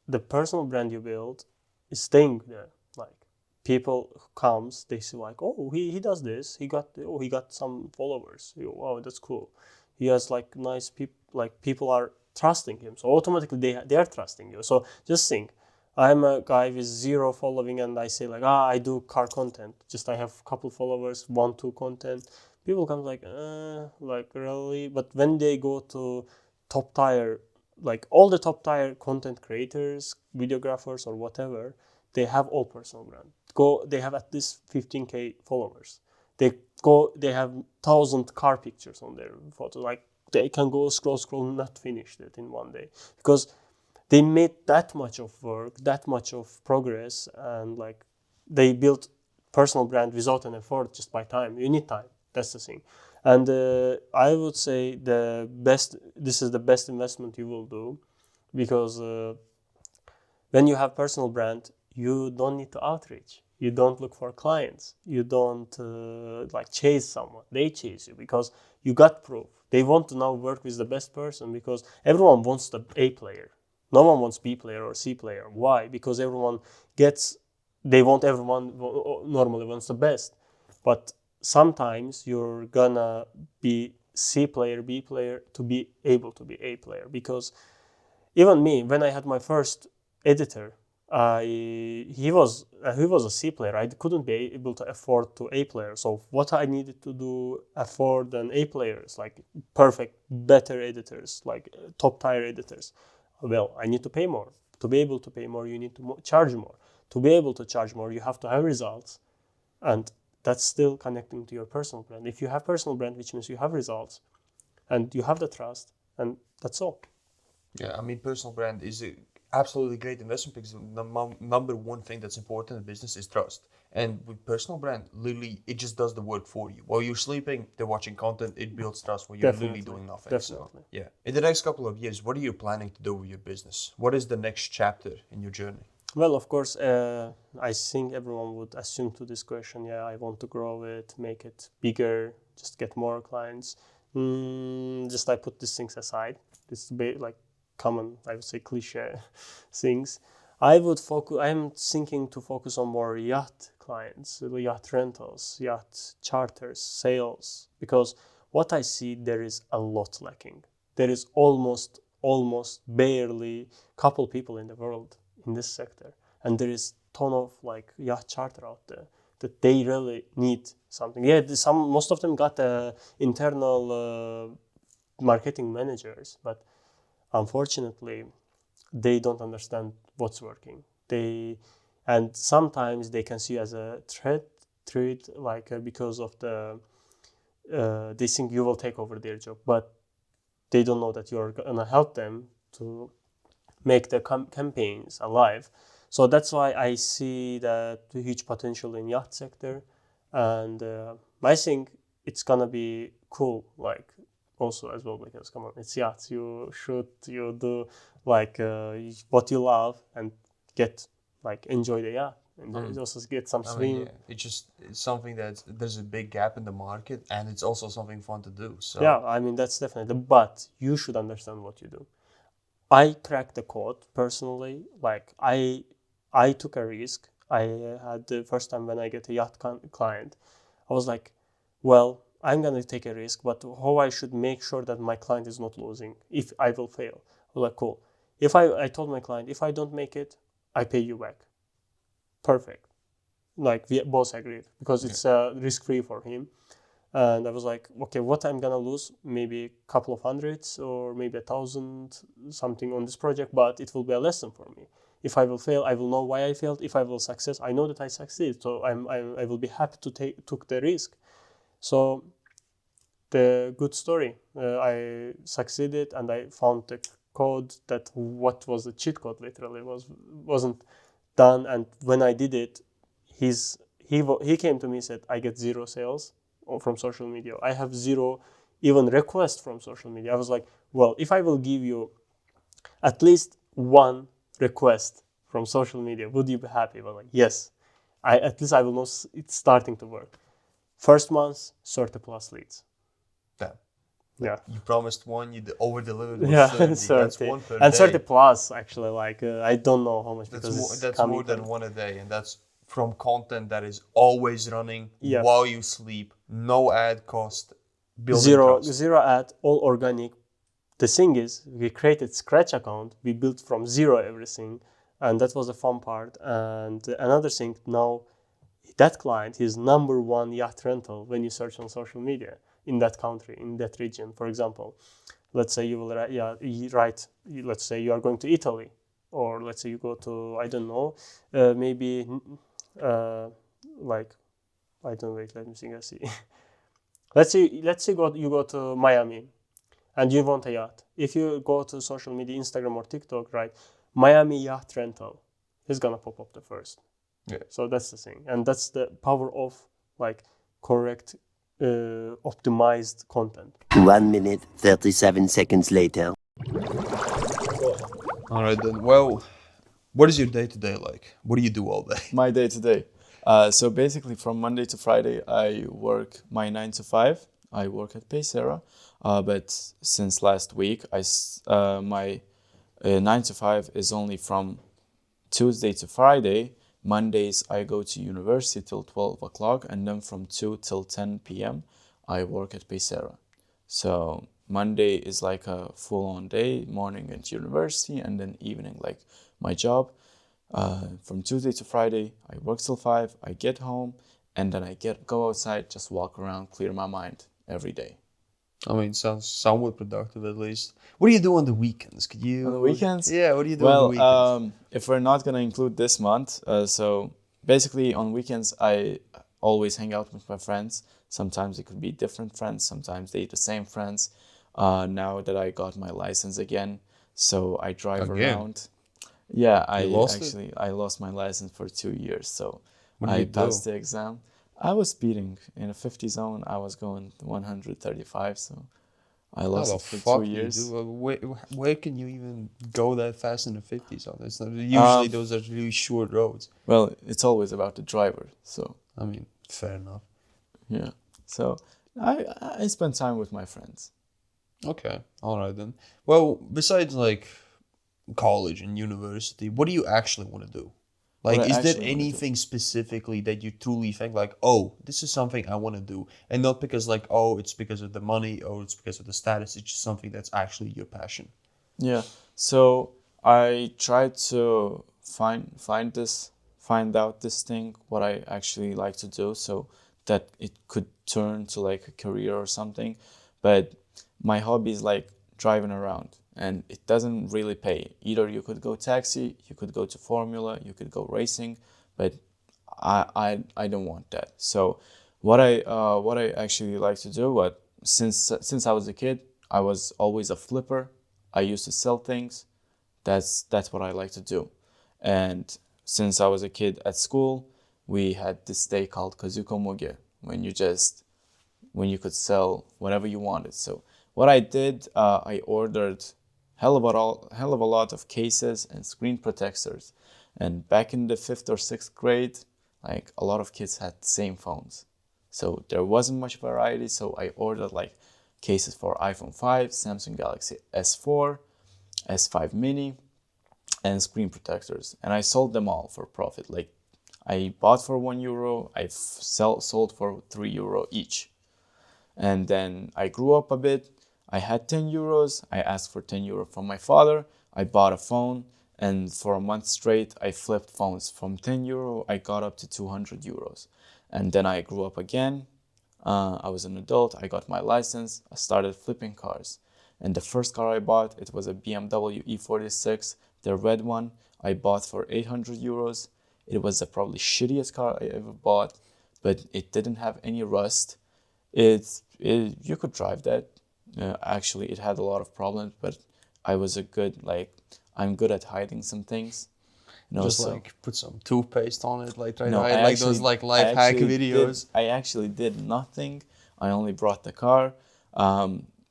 the personal brand you build is staying there. Like people who comes, they see like, oh, he does this. He got some followers. Oh, that's cool. He has like nice people. Like people are trusting him, so automatically they are trusting you. So just think, I'm a guy with 0 following, and I say like, I do car content. Just I have a couple followers, 1-2 content. People come like really? But when they go to top tier, like all the top tier content creators, videographers or whatever, they have all personal brand. They have at least 15K followers. They have 1,000 car pictures on their photo. Like they can go scroll, not finish it in one day, because they made that much of work, that much of progress, and like they built personal brand without an effort, just by time. You need time. That's the thing. And I would say this is the best investment you will do, because when you have personal brand, you don't need to outreach. You don't look for clients. You don't like chase someone. They chase you because you got proof. They want to now work with the best person, because everyone wants the A player. No one wants B player or C player. Why? Because everyone normally wants the best. But sometimes you're gonna be C player, B player to be able to be A player. Because even me, when I had my first editor, he was a C player. I couldn't be able to afford to A player. So what I needed to do, afford an A players, like perfect, better editors, like top tier editors. Well, I need to pay more. To be able to pay more, you need to charge more. To be able to charge more, you have to have results. And that's still connecting to your personal brand. If you have personal brand, which means you have results and you have the trust, and that's all. Yeah, I mean, personal brand is a absolutely great investment, because the number one thing that's important in business is trust. And with personal brand, literally, it just does the work for you. While you're sleeping, they're watching content, it builds trust while you're literally doing nothing. Definitely. So, yeah. In the next couple of years, what are you planning to do with your business? What is the next chapter in your journey? Well, of course, I think everyone would assume to this question, yeah, I want to grow it, make it bigger, just get more clients. Just I put these things aside. This is like common, I would say, cliche things. I'm thinking to focus on more yacht clients, yacht rentals, yacht charters, sales, because what I see, there is a lot lacking. There is almost barely couple people in the world in this sector, and there is ton of like yacht charter out there that they really need something. Yeah, most of them got internal marketing managers, but unfortunately, they don't understand what's working. And sometimes they can see you as a threat, like because of they think you will take over their job, but they don't know that you're gonna help them to make the campaigns alive. So that's why I see that huge potential in yacht sector, and I think it's gonna be cool, like also as well, because come on, it's yachts. You do like what you love and enjoy the yacht, and also get some swim. Yeah. It's something that there's a big gap in the market, and it's also something fun to do. So yeah, I mean that's definitely. But you should understand what you do. I cracked the code personally. Like I took a risk. I had the first time when I get a yacht client, I was like, well, I'm gonna take a risk, but how I should make sure that my client is not losing if I will fail. I was like, cool. If I told my client, if I don't make it, I pay you back. Perfect. Like we both agreed, because it's risk-free for him. And I was like, okay, what I'm gonna lose? Maybe a couple of hundreds or maybe 1,000 something on this project, but it will be a lesson for me. If I will fail, I will know why I failed. If I will success, I know that I succeed. So I will be happy to took the risk. So the good story, I succeeded, and I found the code that what was the cheat code literally wasn't done. And when I did it, he came to me and said, I get 0 sales from social media. I have 0 even requests from social media. I was like, well, if I will give you at least 1 request from social media, would you be happy? But like, yes, at least I will know it's starting to work. First month, 30+ leads. Damn. Yeah. You promised 1, you over-delivered with Yeah, 30. 30. That's 1 per and day. 30+ actually. Like I don't know how much, because That's more than 1 a day, and that's from content that is always running while you sleep, no ad cost, building trust. Zero ad, all organic. The thing is, we created Scratch account. We built from 0 everything, and that was the fun part. And another thing, now that client is #1 yacht rental when you search on social media in that country, in that region. For example, let's say you will write. Let's say you are going to Italy. or let's say you go to, I don't know, maybe like, I don't wait, let me think, I see. let's say you go to Miami and you want a yacht. If you go to social media, Instagram or TikTok, right, Miami yacht rental is gonna pop up the first. Yeah. So that's the thing, and that's the power of like correct, optimized content. 1 minute, 37 seconds later. All right then. Well, what is your day to day like? What do you do all day? My day to day. So basically, from Monday to Friday, I work my 9 to 5. I work at Paysera, but since last week, my 9 to 5 is only from Tuesday to Friday. Mondays, I go to university till 12 o'clock, and then from 2 till 10 p.m., I work at Paysera. So Monday is like a full-on day, morning at university, and then evening, like my job. From Tuesday to Friday, I work till 5, I get home, and then I go outside, just walk around, clear my mind every day. I mean, sounds somewhat productive at least. What do you do on the weekends? Could you? On the weekends? Yeah, what do you do on the weekends? If we're not going to include this month, so basically on weekends, I always hang out with my friends. Sometimes it could be different friends, sometimes they the same friends. Now that I got my license again, so I drive around. Yeah, I lost my license for 2 years, so I passed the exam. I was speeding in a 50 zone. I was going 135, so I lost it for 2 years. Where can you even go that fast in a 50 zone? It's not, usually those are really short roads. Well, it's always about the driver, so. I mean, fair enough. Yeah, so I spend time with my friends. Okay, all right then. Well, besides like college and university, what do you actually want to do? Like, is there anything specifically that you truly think like, oh, this is something I want to do, and not because like, oh, it's because of the money or it's because of the status. It's just something that's actually your passion. Yeah. So I tried to find out this thing, what I actually like to do, so that it could turn to like a career or something. But my hobby is like driving around, and it doesn't really pay. Either you could go taxi, you could go to Formula, you could go racing, but I don't want that. So what I actually like to do, since I was a kid, I was always a flipper. I used to sell things. That's what I like to do. And since I was a kid at school, we had this day called Kazuko Muge, when you could sell whatever you wanted. So what I did, I ordered hell of a lot of cases and screen protectors. And back in the 5th or 6th grade, like a lot of kids had the same phones. So there wasn't much variety. So I ordered like cases for iPhone 5, Samsung Galaxy S4, S5 Mini, and screen protectors. And I sold them all for profit. Like I bought for €1, I sold for €3 each. And then I grew up a bit. I had €10. I asked for €10 from my father. I bought a phone, and for a month straight, I flipped phones. From €10, I got up to €200. And then I grew up again. I was an adult. I got my license. I started flipping cars. And the first car I bought, it was a BMW E46, the red one. I bought for €800. It was the probably shittiest car I ever bought, but it didn't have any rust. You could drive that. Actually, it had a lot of problems, but I'm good at hiding some things. Like put some toothpaste on it, like try to hide like those like life hack videos. I actually did nothing. I only brought the car.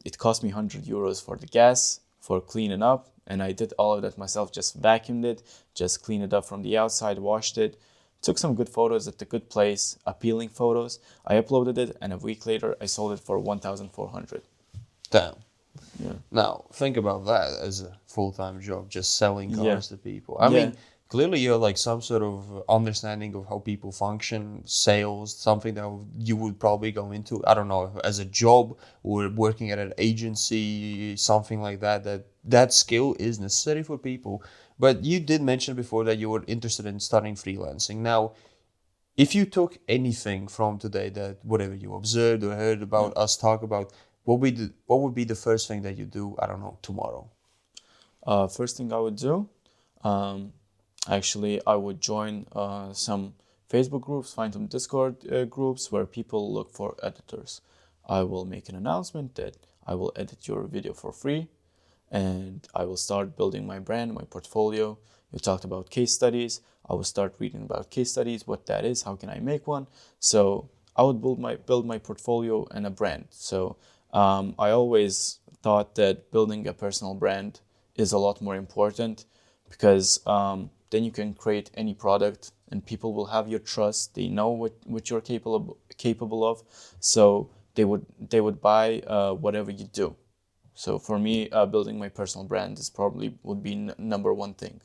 It cost me €100 for the gas, for cleaning up, and I did all of that myself. Just vacuumed it, just cleaned it up from the outside, washed it. Took some good photos at the good place, appealing photos. I uploaded it, and a week later, I sold it for $1,400. Damn. Yeah. Now, think about that as a full-time job, just selling cars to people. I mean, clearly you're like some sort of understanding of how people function, sales, something that you would probably go into, I don't know, as a job or working at an agency, something like that. That skill is necessary for people. But you did mention before that you were interested in starting freelancing. Now, if you took anything from today, that whatever you observed or heard about us talk about, what would be the first thing that you do, I don't know, tomorrow? First thing I would do, Actually, I would join some Facebook groups, find some Discord groups where people look for editors. I will make an announcement that I will edit your video for free, and I will start building my brand, my portfolio. You talked about case studies. I will start reading about case studies, what that is, how can I make one. So I would build my portfolio and a brand. So I always thought that building a personal brand is a lot more important, because then you can create any product and people will have your trust. They know what you're capable of, so they would buy whatever you do. So for me, building my personal brand is probably would be number one thing.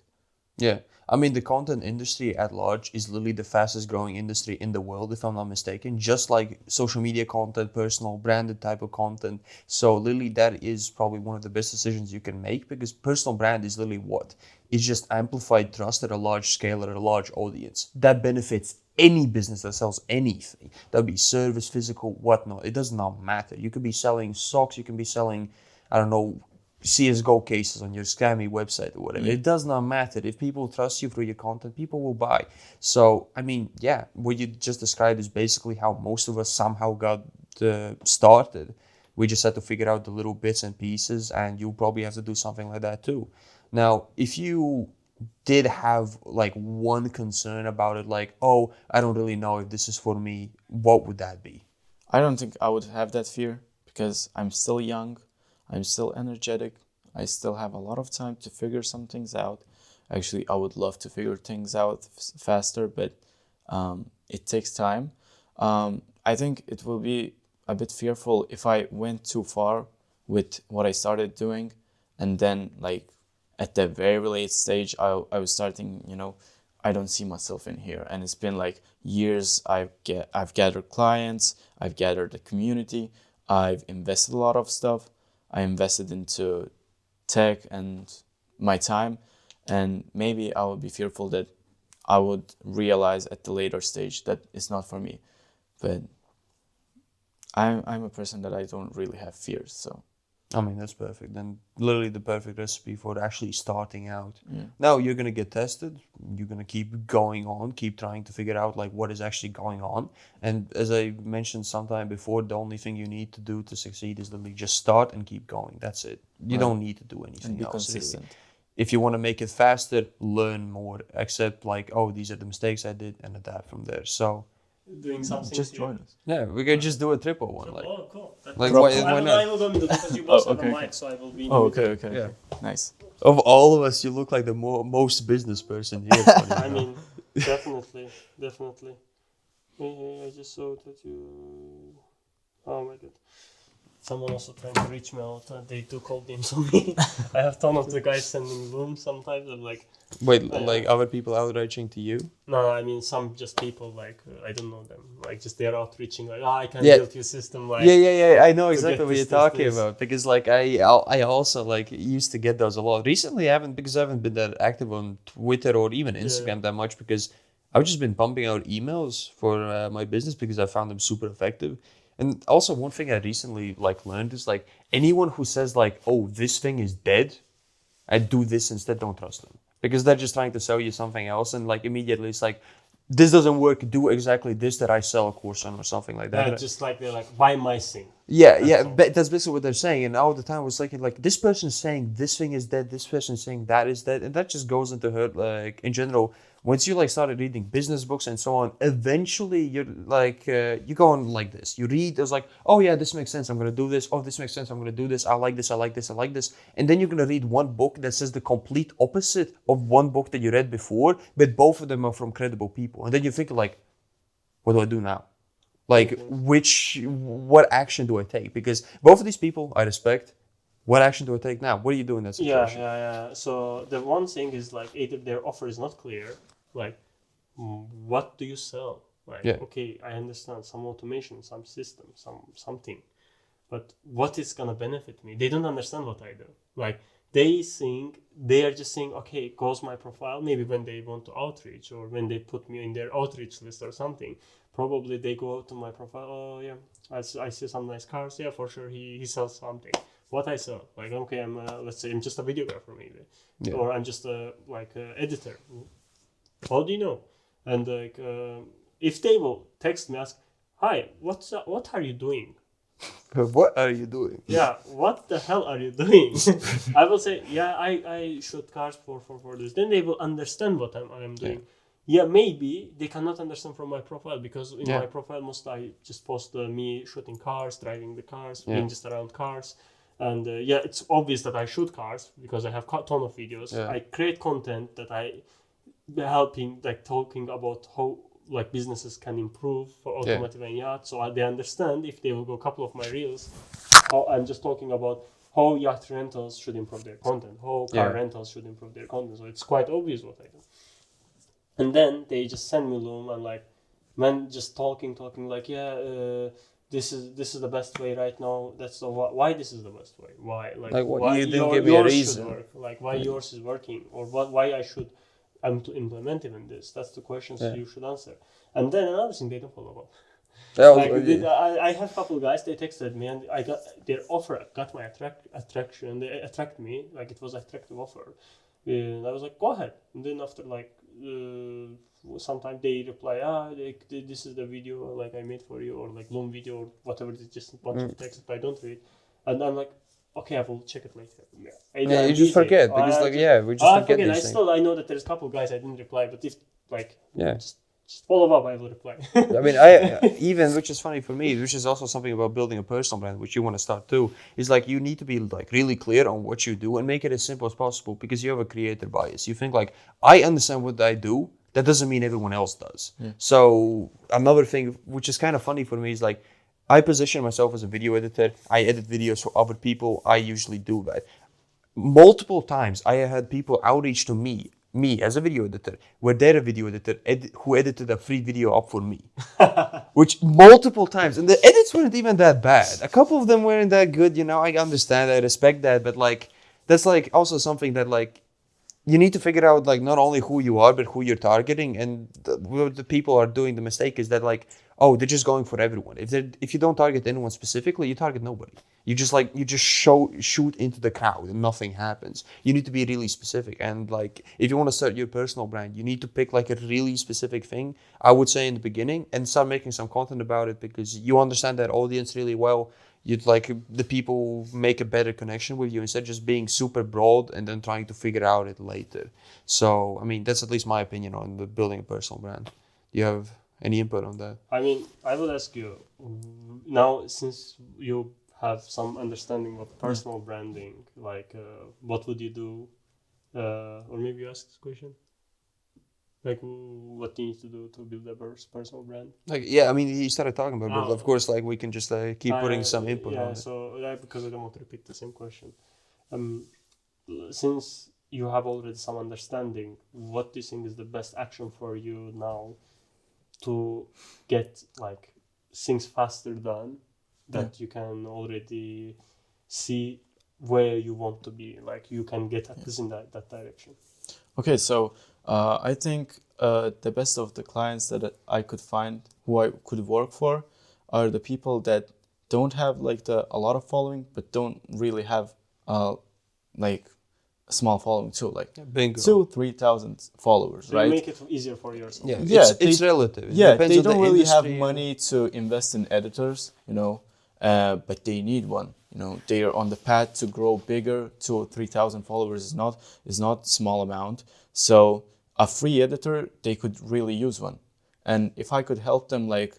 Yeah, I mean, the content industry at large is literally the fastest growing industry in the world, if I'm not mistaken. Just like social media content, personal branded type of content. So literally that is probably one of the best decisions you can make, because personal brand is literally what? It's just amplified trust at a large scale, at a large audience. That benefits any business that sells anything. That'd be service, physical, whatnot. It does not matter. You could be selling socks, you can be selling, I don't know, CSGO cases on your scammy website or whatever. It does not matter. If people trust you through your content, people will buy. So, I mean, yeah, what you just described is basically how most of us somehow got started. We just had to figure out the little bits and pieces, and you'll probably have to do something like that too. Now, if you did have like one concern about it, like, oh, I don't really know if this is for me, what would that be? I don't think I would have that fear, because I'm still young. I'm still energetic. I still have a lot of time to figure some things out. Actually, I would love to figure things out faster, but it takes time. I think it will be a bit fearful if I went too far with what I started doing, and then like at the very late stage, I was starting, I don't see myself in here. And it's been like years. I've gathered clients. I've gathered a community. I've invested a lot of stuff. I invested into tech and my time, and maybe I would be fearful that I would realize at the later stage that it's not for me. But I'm a person that I don't really have fears, so. I mean, that's perfect. And literally the perfect recipe for actually starting out. Yeah. Now you're going to get tested. You're going to keep going on, keep trying to figure out like what is actually going on. And as I mentioned sometime before, the only thing you need to do to succeed is literally just start and keep going. That's it. You don't need to do anything And be else. consistent. Really. If you want to make it faster, learn more. Accept like, oh, these are the mistakes I did, and adapt from there. So doing something. Just join us. yeah, we can just do a triple one. Like, Oh, cool. like why not? I will go into because you both have okay, a okay. mic, so I will be. Okay. Yeah. Nice. Of all of us, you look like the most business person here. Funny I enough. mean, definitely. I just saw that you. Oh my god. Someone also trying to reach me out. They do call names on me. I have ton of the guys sending rooms sometimes. I'm like, Wait, like other people outreaching to you? no, I mean some just people like I don't know them. Like just they're outreaching like, I can Yeah. build your system. Like Yeah. I know to exactly get what you're this, talking this. about, because like I also like used to get those a lot. Recently, I haven't, because I haven't been that active on Twitter or even Instagram that much, because I've just been pumping out emails for my business because I found them super effective. And also one thing I recently like learned is like anyone who says like, oh, this thing is dead, I do this instead, don't trust them, because they're just trying to sell you something else, and like immediately it's like, this doesn't work, do exactly this that I sell a course on or something like that. Just like they're like, why my thing? Yeah, all. but that's basically what they're saying. And all the time I was thinking like, this person's saying this thing is dead, this person's saying that is dead, and that just goes into her like in general. Once you like started reading business books and so on, eventually you're like you go on like this. You read, there's like, oh yeah, this makes sense, I'm gonna do this. Oh, this makes sense, I'm gonna do this. I like this, I like this, I like this. And then you're gonna read one book that says the complete opposite of one book that you read before, but both of them are from credible people. And then you think like, what do I do now? Like, what action do I take? Because both of these people I respect. What action do I take now? What do you do in that situation? Yeah. So the one thing is like either their offer is not clear, like what do you sell? Like, okay, I understand some automation, some system, something, but what is gonna benefit me? They don't understand what I do. Like they are just saying, okay, it goes my profile, maybe when they want to outreach or when they put me in their outreach list or something. probably they go to my profile. Oh yeah, I see some nice cars. Yeah, for sure he sells something. What I sell, like okay, I'm let's say I'm just a videographer maybe, or I'm just a editor. How do you know? And like if they will text me, ask, hi, what are you doing? What are you doing? Yeah, what the hell are you doing? I will say, yeah, I shoot cars for this. Then they will understand what I'm doing. Yeah, maybe they cannot understand from my profile, because in my profile most I just post me shooting cars, driving the cars, being just around cars. And it's obvious that I shoot cars because I have a ton of videos. I create content that I helping, like talking about how like businesses can improve for automotive and yacht, so they understand if they will go a couple of my reels. How I'm just talking about how yacht rentals should improve their content, how car rentals should improve their content. So it's quite obvious what I do. And then they just send me Loom and like, man, just talking like, this is the best way right now. That's the why this is the best way. Why why you didn't give me a reason. Should work. Like why yours is working, or why I should. I'm to implement even this. That's the questions you should answer. And then another thing, they don't follow up. I have a couple of guys, they texted me and I got their offer, got my attraction. They attract me, like it was an attractive offer. And I was like, go ahead. And then after like sometime they reply, this is the video like I made for you, or like long video or whatever. It's just a bunch of text that I don't read. And I'm like, okay, I will check it later. You just forget because we just forget these things. I know that there's a couple of guys I didn't reply, but if like just follow up, I will reply. I mean, I even, which is funny for me, which is also something about building a personal brand, which you want to start too, is like you need to be like really clear on what you do and make it as simple as possible, because you have a creator bias. You think like, I understand what I do. That doesn't mean everyone else does. So another thing, which is kind of funny for me, is like, I position myself as a video editor. I edit videos for other people. I usually do that. Multiple times, I had people outreach to me as a video editor, where they're a video editor who edited a free video up for me. Which multiple times, and the edits weren't even that bad. A couple of them weren't that good, I understand, I respect that, but like, that's like also something that like, you need to figure out like not only who you are, but who you're targeting. And what the people are doing, the mistake is that like, oh, they're just going for everyone. If you don't target anyone specifically, you target nobody. You just shoot into the crowd and nothing happens. You need to be really specific. And like, if you want to start your personal brand, you need to pick like a really specific thing, I would say in the beginning, and start making some content about it, because you understand that audience really well. You'd like the people make a better connection with you instead of just being super broad and then trying to figure out it later. So, I mean, that's at least my opinion on the building a personal brand. Do you have any input on that? I mean, I will ask you now, since you have some understanding of personal branding, like what would you do? Or maybe you ask this question. Like, what do you need to do to build a personal brand? Like, yeah, I mean, he started talking about it, but of course, like, we can just keep putting some input on it. So, because I don't want to repeat the same question. Since you have already some understanding, what do you think is the best action for you now to get, like, things faster done, that you can already see where you want to be, like, you can get at this in that direction? Okay, so I think the best of the clients that I could find, who I could work for, are the people that don't have like a lot of following, but don't really have like a small following too, like 2,000-3,000 followers, so right? You make it easier for yourself. It's relative. They don't really have money to invest in editors, but they need one. They are on the path to grow bigger. 2,000 or 3,000 followers is not small amount. So a free editor, they could really use one. And if I could help them like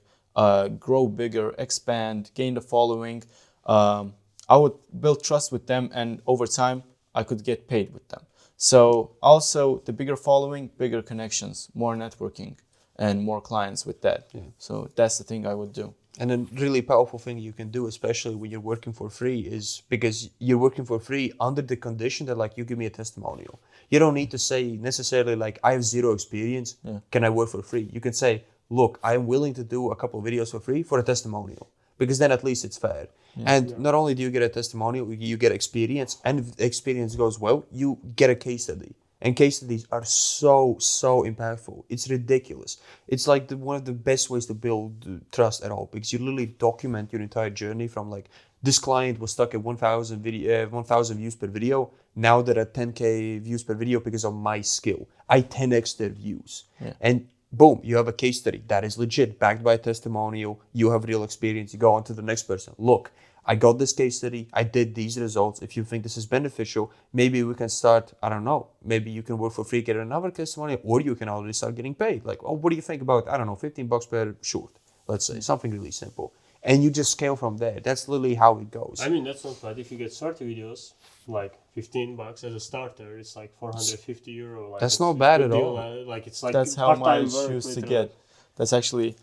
grow bigger, expand, gain the following, I would build trust with them, and over time I could get paid with them. So also the bigger following, bigger connections, more networking, and more clients with that. So that's the thing I would do. And a really powerful thing you can do, especially when you're working for free, is because you're working for free under the condition that like you give me a testimonial. You don't need to say necessarily like, I have zero experience, can I work for free? You can say, look, I'm willing to do a couple of videos for free for a testimonial, because then at least it's fair. And not only do you get a testimonial, you get experience, and if the experience goes well, you get a case study. And case studies are so impactful. It's ridiculous. It's like one of the best ways to build trust at all, because you literally document your entire journey from like, this client was stuck at 1,000 views per video. Now they're at 10K views per video because of my skill. I 10x their views. Yeah. And boom, you have a case study that is legit, backed by a testimonial. You have real experience. You go on to the next person. Look, I got this case study. I did these results. If you think this is beneficial, maybe we can start, I don't know, maybe you can work for free, get another testimonial, or you can already start getting paid. Like, oh, what do you think about, I don't know, $15 per short, let's say, something really simple. And you just scale from there. That's literally how it goes. I mean, that's not bad. If you get 30 videos, like $15 as a starter, it's like 450 euro. Like, that's not bad at all. Like, it's like that's how part-time much I used to get. That's actually,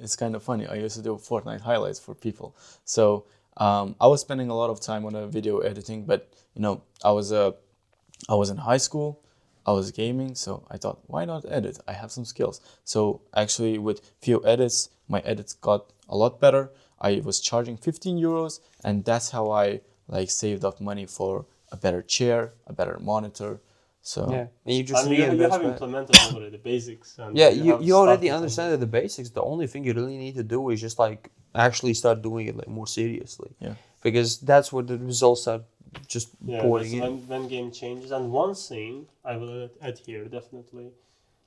it's kind of funny. I used to do Fortnite highlights for people. So I was spending a lot of time on a video editing, but you know, I was in high school. I was gaming, so I thought, why not edit? I have some skills. So actually, with few edits, my edits got a lot better. I was charging 15 euros, and that's how I like saved up money for a better chair, a better monitor. So yeah, and you just you have implemented already the basics. And yeah, you already understand the basics. The only thing you really need to do is just like actually start doing it like more seriously. Yeah, because that's where the results are just pouring in. When game changes. And one thing I will add here definitely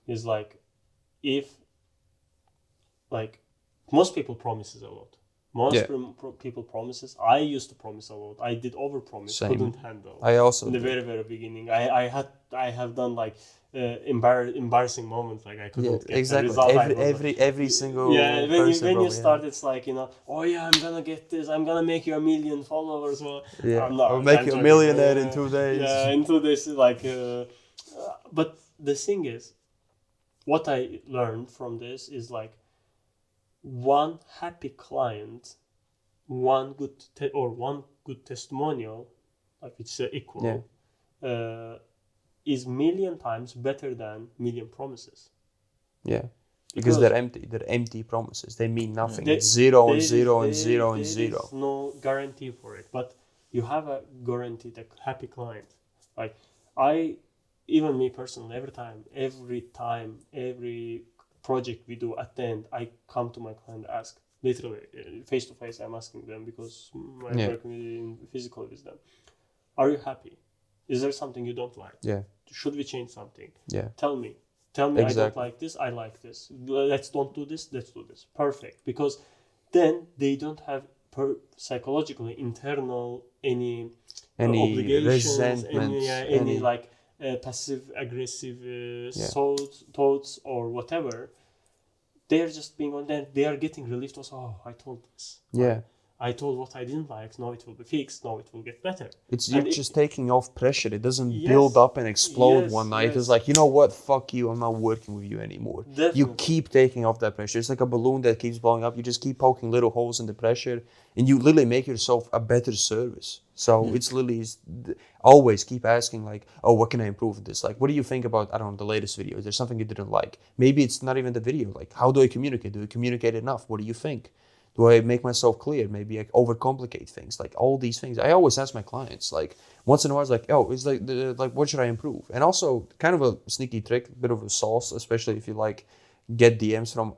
is like, if like most people promises a lot. Most people promises. I used to promise a lot. I did over promise. Couldn't handle. I also in the very beginning. I have done like embarrassing moments. Like I couldn't get exactly. the result. Every single when you start, it's like, you know, oh yeah, I'm gonna get this. I'm gonna make you 1 million followers. Well, I'll make you a millionaire in 2 days. Yeah, in 2 days. Like, but the thing is, what I learned from this is like, one happy client, one good testimonial, like it's equal, is million times better than million promises. Yeah, because they're empty. They're empty promises. They mean nothing. It's zero and zero and zero and zero. There is no guarantee for it, but you have a guaranteed happy client. Like even me personally, every project we do attend, I come to my client, ask literally face to face. I'm asking them because I'm working physically with them. Are you happy? Is there something you don't like? Yeah. Should we change something? Yeah. Tell me. Exactly. I don't like this. I like this. Let's don't do this. Let's do this. Perfect. Because then they don't have psychologically internal any obligations, resentment, any like passive aggressive thoughts or whatever. They're just being on there. They are getting relieved. Also, oh, I told this. Yeah. I told what I didn't like. Now it will be fixed. Now it will get better. You're just taking off pressure. It doesn't build up and explode one night. It's like, you know what? Fuck you. I'm not working with you anymore. Definitely. You keep taking off that pressure. It's like a balloon that keeps blowing up. You just keep poking little holes in the pressure, and you literally make yourself a better service. So it's literally always keep asking like, oh, what can I improve with this? Like, what do you think about, I don't know, the latest video? Is there something you didn't like? Maybe it's not even the video. Like, how do I communicate? Do I communicate enough? What do you think? Do I make myself clear? Maybe I overcomplicate things. Like all these things. I always ask my clients, like once in a while, it's like, oh, it's like what should I improve? And also kind of a sneaky trick, bit of a sauce, especially if you like get DMs from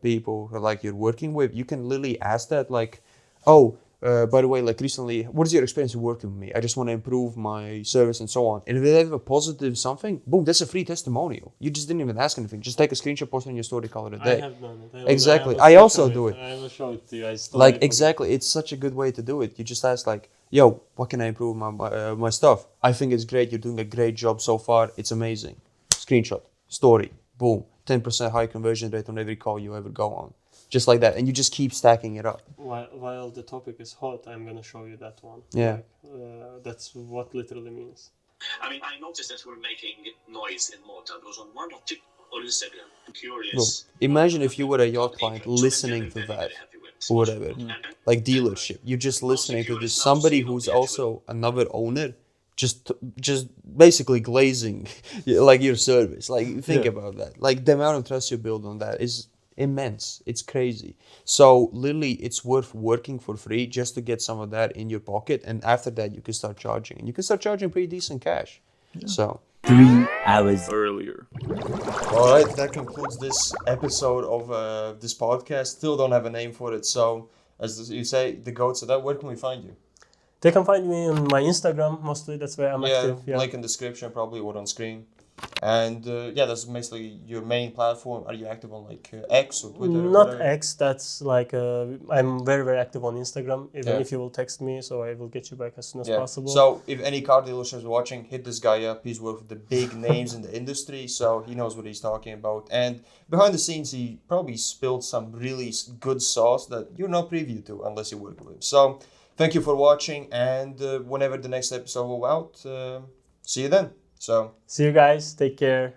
people who like you're working with. You can literally ask that, like, oh, by the way, like recently, what is your experience of working with me? I just want to improve my service and so on. And if they have a positive something, boom, that's a free testimonial. You just didn't even ask anything. Just take a screenshot, post it on your story, call it a day. I have done it. Exactly. I also do it. I will show it to you. Like, exactly. It's such a good way to do it. You just ask like, yo, what can I improve my stuff? I think it's great. You're doing a great job so far. It's amazing. Screenshot, story, boom. 10% high conversion rate on every call you ever go on. Just like that, and you just keep stacking it up. While the topic is hot, I'm gonna show you that one. Yeah. Like, that's what literally means. I mean, I noticed that we're making noise in Malta. There was on one on TikTok or Instagram. I'm curious. Bro, imagine if you were a yacht client listening to that, or whatever, like dealership. You're just listening to this. Somebody who's also another owner, just basically glazing, like your service. Like think about that. Like the amount of trust you build on that is immense. It's crazy. So literally it's worth working for free just to get some of that in your pocket, and after that you can start charging, and you can start charging pretty decent cash. So 3 hours earlier. All right, that concludes this episode of this podcast. Still don't have a name for it. So, as you say, the goats of that, where can we find you? They can find me on my Instagram mostly. That's where I'm active. Yeah, link in description probably or on screen. And that's basically your main platform. Are you active on like X or Twitter? Not X. That's like I'm very very active on Instagram. Even if you will text me, so I will get you back as soon as possible. So if any car dealers are watching, hit this guy up. He's worked with the big names in the industry, so he knows what he's talking about. And behind the scenes, he probably spilled some really good sauce that you're not privy to unless you work with him. So thank you for watching, and whenever the next episode will out, see you then. So see you guys. Take care.